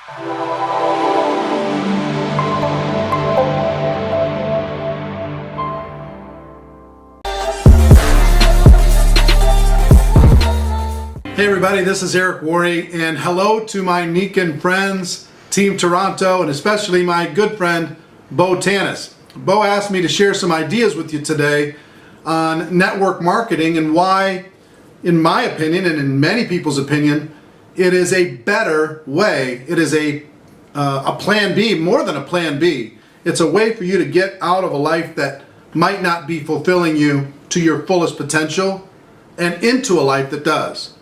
Hey everybody, this is Eric Worre, and hello to my Niken friends, Team Toronto, and especially my good friend, Bo Tanis. Bo asked me to share some ideas with you today on network marketing and why, in my opinion, and in many people's opinion, it is a better way. It is a plan B, more than a plan B. It's a way for you to get out of a life that might not be fulfilling you to your fullest potential and into a life that does.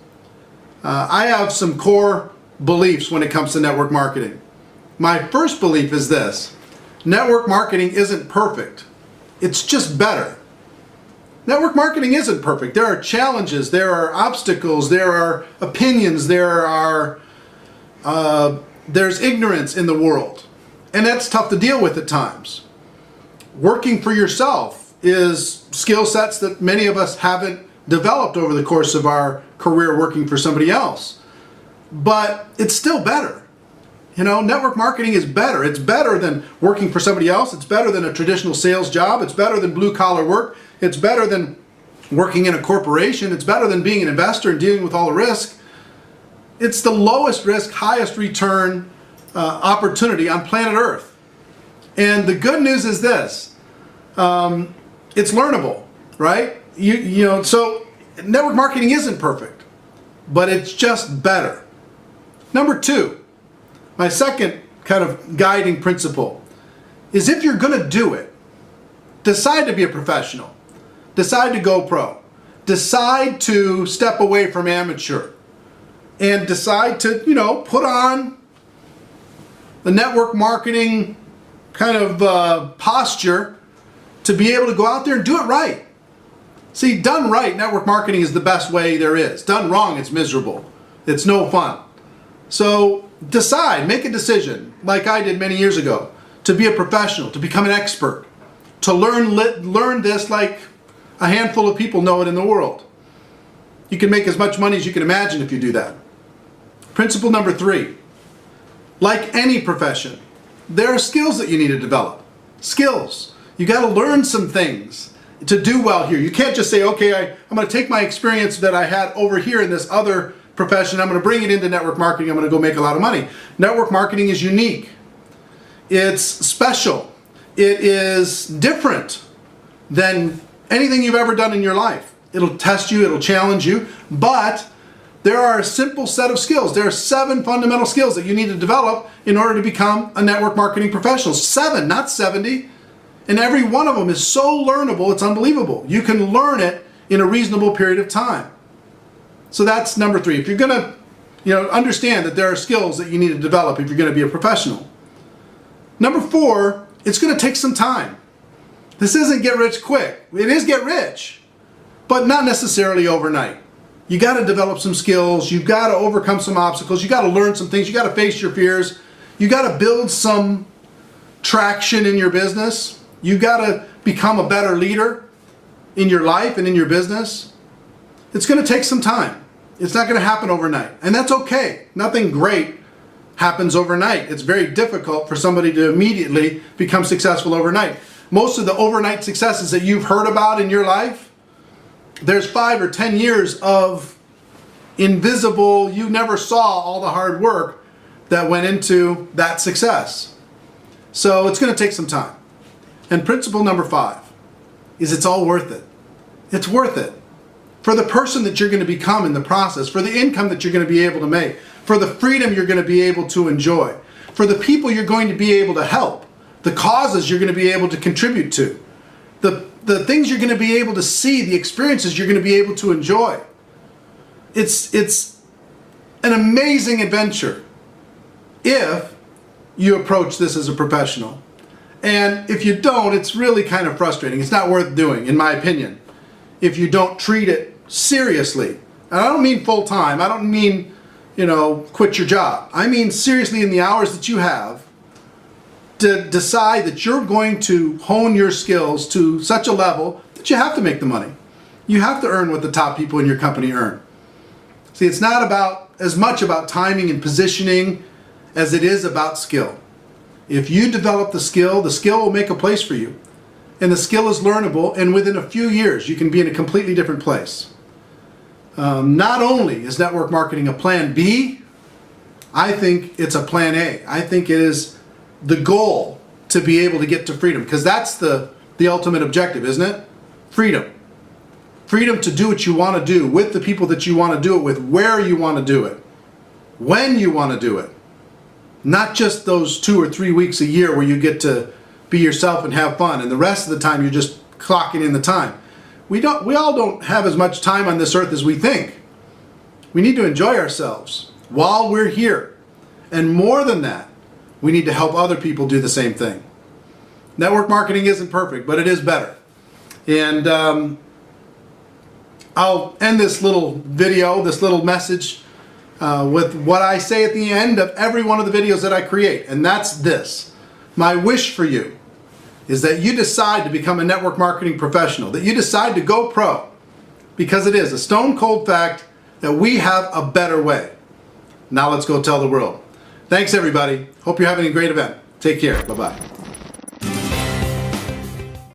I have some core beliefs when it comes to network marketing. My first belief is this: network marketing isn't perfect. It's just better. Network marketing isn't perfect. There are challenges, there are obstacles, there are opinions, there's ignorance in the world. And that's tough to deal with at times. Working for yourself is skill sets that many of us haven't developed over the course of our career working for somebody else. But it's still better. You know, network marketing is better. It's better than working for somebody else. It's better than a traditional sales job. It's better than blue collar work. It's better than working in a corporation. It's better than being an investor and dealing with all the risk. It's the lowest risk, highest return opportunity on planet Earth. And the good news is this: it's learnable, right? So network marketing isn't perfect, but it's just better. Number two, my second kind of guiding principle is, if you're going to do it, decide to be a professional. Decide to go pro. Decide to step away from amateur. And decide to, put on the network marketing kind of posture to be able to go out there and do it right. See, done right, network marketing is the best way there is. Done wrong, it's miserable. It's no fun. So decide, make a decision, like I did many years ago, to be a professional, to become an expert, to learn this like a handful of people know it in the world. You can make as much money as you can imagine if you do that. Principle number three: like any profession, there are skills that you need to develop. Skills. You got to learn some things to do well here. You can't just say, okay, I'm going to take my experience that I had over here in this other profession, I'm going to bring it into network marketing, I'm going to go make a lot of money. Network marketing is unique. It's special. It is different than anything you've ever done in your life. It'll test you, it'll challenge you, but there are a simple set of skills. There are 7 fundamental skills that you need to develop in order to become a network marketing professional. 7, not 70. And every one of them is so learnable, it's unbelievable. You can learn it in a reasonable period of time. So that's number 3. If you're going to, understand that there are skills that you need to develop if you're going to be a professional. Number 4, it's going to take some time. This isn't get rich quick. It is get rich, but not necessarily overnight. You got to develop some skills. You've got to overcome some obstacles. You got to learn some things. You got to face your fears. You got to build some traction in your business. You got to become a better leader in your life and in your business. It's going to take some time. It's not going to happen overnight. And that's okay. Nothing great happens overnight. It's very difficult for somebody to immediately become successful overnight. Most of the overnight successes that you've heard about in your life, there's 5 or 10 years of invisible, you never saw all the hard work that went into that success. So it's going to take some time. And principle number 5 is, it's all worth it. It's worth it. For the person that you're going to become in the process, for the income that you're going to be able to make, for the freedom you're going to be able to enjoy, for the people you're going to be able to help, the causes you're going to be able to contribute to, the things you're going to be able to see, the experiences you're going to be able to enjoy. It's an amazing adventure if you approach this as a professional. And if you don't, it's really kind of frustrating. It's not worth doing, in my opinion, if you don't treat it seriously. And I don't mean full-time. I don't mean, quit your job. I mean seriously, in the hours that you have, to decide that you're going to hone your skills to such a level that you have to make the money. You have to earn what the top people in your company earn. See, it's not as much about timing and positioning as it is about skill. If you develop the skill will make a place for you. And the skill is learnable, and within a few years you can be in a completely different place. Not only is network marketing a plan B, I think it's a plan A. I think it is the goal to be able to get to freedom, because that's the ultimate objective, isn't it? Freedom. Freedom to do what you want to do with the people that you want to do it with, where you want to do it, when you want to do it. Not just those 2 or 3 weeks a year where you get to be yourself and have fun, and the rest of the time you're just clocking in the time. We all don't have as much time on this earth as we think. We need to enjoy ourselves while we're here. And more than that, we need to help other people do the same thing. Network marketing isn't perfect, but it is better. And I'll end this little video, this little message, with what I say at the end of every one of the videos that I create. And that's this. My wish for you is that you decide to become a network marketing professional, that you decide to go pro, because it is a stone cold fact that we have a better way. Now let's go tell the world. Thanks everybody. Hope you're having a great event. Take care. Bye-bye.